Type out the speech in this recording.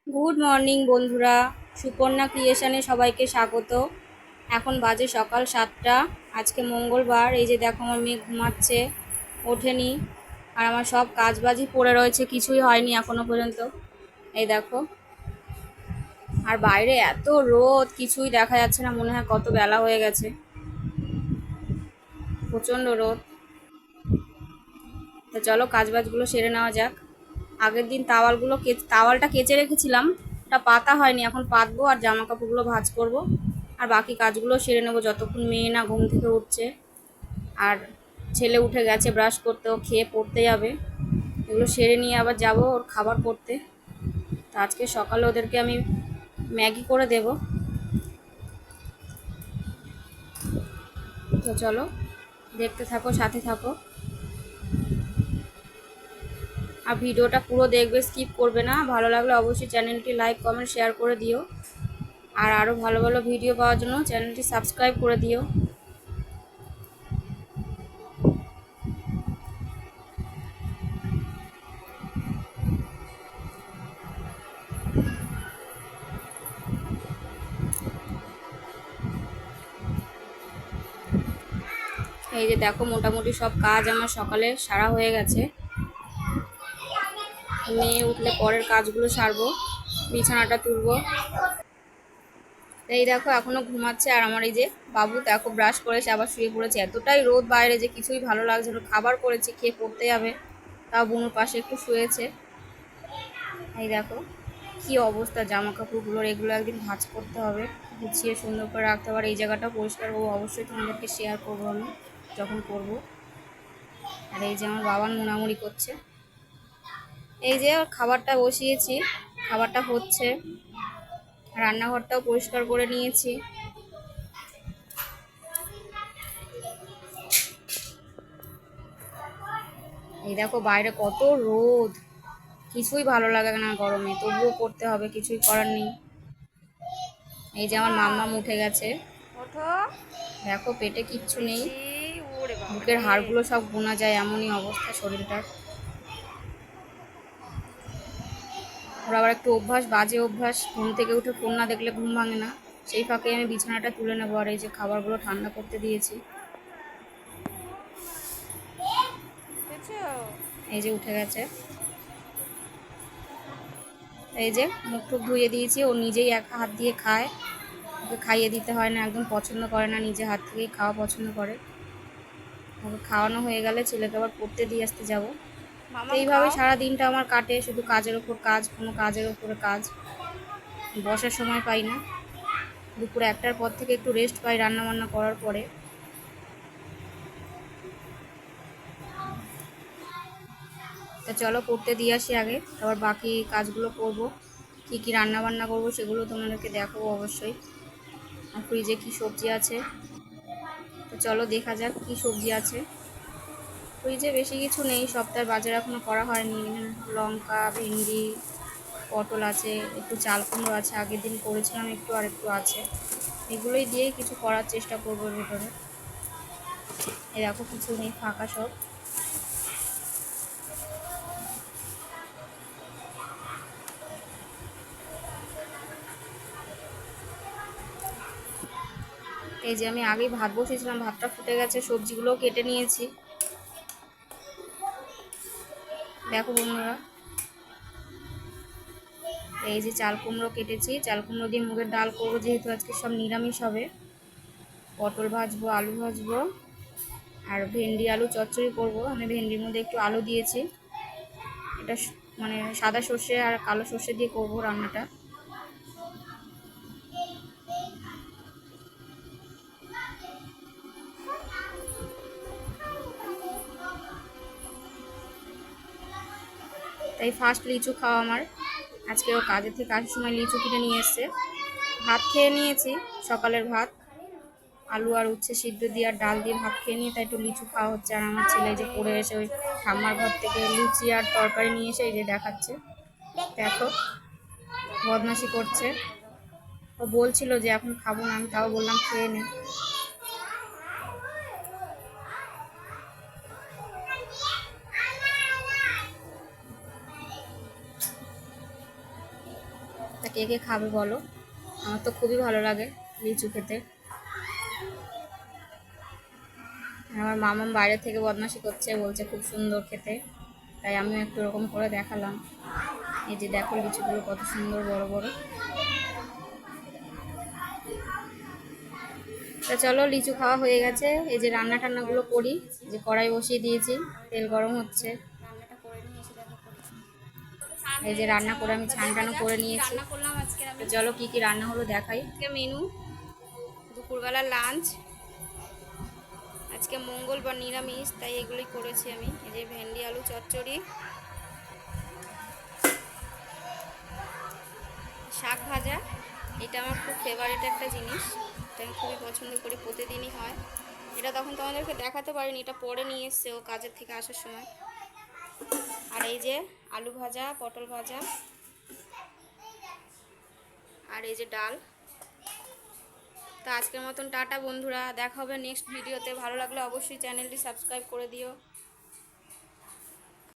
Good morning বন্ধুরা, সুপর্ণা ক্রিয়েশনে সবাইকে স্বাগত। এখন বাজে সকাল 7টা। আজকে মঙ্গলবার। এই যে দেখো আমার মেয়ে ঘুমাচ্ছে, ওঠেনি। আর আমার সব কাজবাজি পড়ে রয়েছে, কিছুই হয়নি এখনো পর্যন্ত। এই দেখো। আর বাইরে এত রোদ, কিছুই দেখা যাচ্ছে না, মনে হয় কত বেলা হয়ে গেছে। প্রচণ্ড রোদ। তো চলো কাজবাজগুলো সেরে নেওয়া যাক। আগের দিন তাওয়ালটা কেচে রেখেছিলাম, ওটা পাতা হয়নি, এখন পাতবো আর জামা কাপড়গুলো ভাঁজ করব। আর বাকি কাজগুলো সেরে নেবো যতক্ষণ মেয়ে না ঘুম থেকে উঠছে। আর ছেলে উঠে গেছে ব্রাশ করতে, ও খেয়ে পড়তে যাবে। এগুলো সেরে নিয়ে আবার যাব ওর খাবার করতে। তো আজকে সকালে ওদেরকে আমি ম্যাগি করে দেব। তো চলো দেখতে থাকো, সাথে থাকো। আর ভিডিওটা পুরো দেখবে, স্কিপ করবে না। ভালো লাগলে অবশ্যই চ্যানেলটি লাইক কমেন্ট শেয়ার করে দিও। আর আরও ভালো ভালো ভিডিও পাওয়ার জন্য চ্যানেলটি সাবস্ক্রাইব করে দিও। এই যে দেখো, মোটামুটি সব কাজ আমার সকালে সারা হয়ে গেছে। মেয়ে উঠলে পরের কাজগুলো সারবো, বিছানাটা তুলবো। এই দেখো এখনো ঘুমাচ্ছে। আর আমার এই যে বাবু দেখো ব্রাশ করেছে, আবার শুয়ে পড়েছে। এতটাই রোদ বাইরে যে কিছুই ভালো লাগছে না। খাবার করেছি, খেয়ে পড়তে যাবে, তাও বোনের পাশে একটু শুয়েছে। এই দেখো কি অবস্থা জামা কাপড়গুলোর, এগুলো একদিন ভাঁজ করতে হবে, গুছিয়ে সুন্দর করে রাখতে হবে। আর এই জায়গাটা পরিষ্কার করবো, অবশ্যই তোমাদেরকে শেয়ার করবো আমি যখন করব। আর এই যে আমার বাবা মোনামুড়ি করছে। এই যে খাবারটা বসিয়েছি, খাবারটা হচ্ছে। রান্নাঘরটাও পরিষ্কার করে নিয়েছি। এই দেখো বাইরে কত রোদ, কিছুই ভালো লাগে না গরমে, তবুও করতে হবে, কিছুই করার নেই। এই যে আমার মাম্মাম উঠে গেছে। ওঠো। দেখো পেটে কিচ্ছু নেই, ওরে বাবা বুকের রে। হাড়গুলো সব গোনা যায়, এমনই অবস্থা শরীরটার। ওর আবার একটু অভ্যাস, বাজে অভ্যাস, ঘুম থেকে উঠে ফোন না দেখলে ঘুম ভাঙে না। সেই ফাঁকে আমি বিছানাটা তুলে নেবো। আর এই যে খাবারগুলো ঠান্ডা করতে দিয়েছি। উঠেছো? এই যে উঠে গেছে। এই যে মুখ টুক ধুয়ে দিয়েছি, ও নিজেই এক হাত দিয়ে খায়, ওকে খাইয়ে দিতে হয় না, একদম পছন্দ করে না, নিজে হাত থেকেই খাওয়া পছন্দ করে। ওকে খাওয়ানো হয়ে গেলে ছেলেকে আবার পড়তে দিয়ে আসতে যাব। তো মামাম এইভাবে খাও। সারা দিনটা আমার কাটে, শুধু কাজের ওপর কাজ, কোনো কাজের ওপরে কাজ। বসার সময় পাই না। দুপুরে 1টার পর থেকে একটু রেস্ট পাই রান্না বান্না করার পরে। তা চলো পড়তে দিয়ে আসি আগে, তারপর বাকি কাজগুলো করব। কী কী রান্না বান্না করবো সেগুলো তোমাদেরকে দেখাবো অবশ্যই। আর ফ্রিজে কী সবজি আছে, তো চলো দেখা যাক কী সবজি আছে। ফ্রিজে বেশি কিছু নেই, সপ্তাহের বাজার এখনও করা হয়নি। লঙ্কা, ভেন্ডি, পটল আছে, একটু চাল কুমড়ো আছে, আগের দিন করেছিলাম একটু, আর একটু আছে। এগুলোই দিয়েই কিছু করার চেষ্টা করবো এর ভেতরে। এই দেখো কিছু নেই, ফাঁকা সব। এই যে আমি আগেই ভাত বসিয়েছিলাম, ভাতটা ফুটে গেছে, সবজিগুলোও কেটে নিয়েছি। দেখো বন্ধুরা, এই যে চাল কুমড়ো কেটেছি, চাল কুমড়ো দিয়ে মুগের ডাল করবো, যেহেতু আজকে সব নিরামিষ হবে। পটল ভাজবো, আলু ভাজবো, আর ভেন্ডি আলু চচ্চড়ি করবো। আমি ভেন্ডির মধ্যে একটু আলু দিয়েছি। এটা মানে সাদা সর্ষে আর কালো সর্ষে দিয়ে করবো রান্নাটা। তাই ফার্স্ট লিচু খাওয়া আমার। আজকে ও কাজের থেকে আসার সময় লিচু কিনে নিয়ে এসছে। ভাত খেয়ে নিয়েছি, সকালের ভাত আলু আর উচ্ছে সিদ্ধ দিয়ে আর ডাল দিয়ে ভাত খেয়ে নিয়ে, তাই একটু লিচু খাওয়া হচ্ছে। আর আমার ছেলে যে পড়ে এসে ওই ঠাম্মার ঘর থেকে লুচি আর তরকারি নিয়ে এসে এই যে দেখাচ্ছে। দেখো বদমাশি করছে। ও বলছিল যে এখন খাবো না, আমি তাও বললাম খেয়ে নে। তা কে কে খাবে বলো, আমার তো খুবই ভালো লাগে লিচু খেতে। আমার মামাম বাইরে থেকে বদমাশি করছে, বলছে খুব সুন্দর খেতে, তাই আমিও একটু ওরকম করে দেখালাম। এই যে দেখো লিচুগুলো কত সুন্দর বড় বড়। তা চলো, লিচু খাওয়া হয়ে গেছে, এই যে রান্না টান্নাগুলো করি। যে কড়াই বসিয়ে দিয়েছি, তেল গরম হচ্ছে। রান্নাটা করে নিয়ে এসে দেখো করেছি। এই যে রান্না করে আমি ছান টানো করে নিয়েছি। রান্না করলাম আজকে তো আমি। চলো কি কি রান্না হলো দেখাই। আজকে মেনু, দুপুরবেলা লাঞ্চ। আজকে মঙ্গলবার নিরামিষ, তাই এগুলোই করেছি আমি। এই যে ভেন্ডি আলু চচ্চড়ি, শাক ভাজা। এটা আমার খুব ফেভারিট একটা জিনিস, এটা আমি খুবই পছন্দ করি, প্রতিদিনই হয়। এটা তখন তোমাদেরকে দেখাতে পারিনি, এটা পরে নিয়ে এসছে ও কাজের থেকে আসার সময়। আর এই যে আলু ভাজা, পটল ভাজা, আর এই যে ডাল। তো আজকের মতন টাটা বন্ধুরা, দেখা হবে নেক্সট ভিডিওতে। ভালো লাগলে অবশ্যই চ্যানেলটি সাবস্ক্রাইব করে দিও।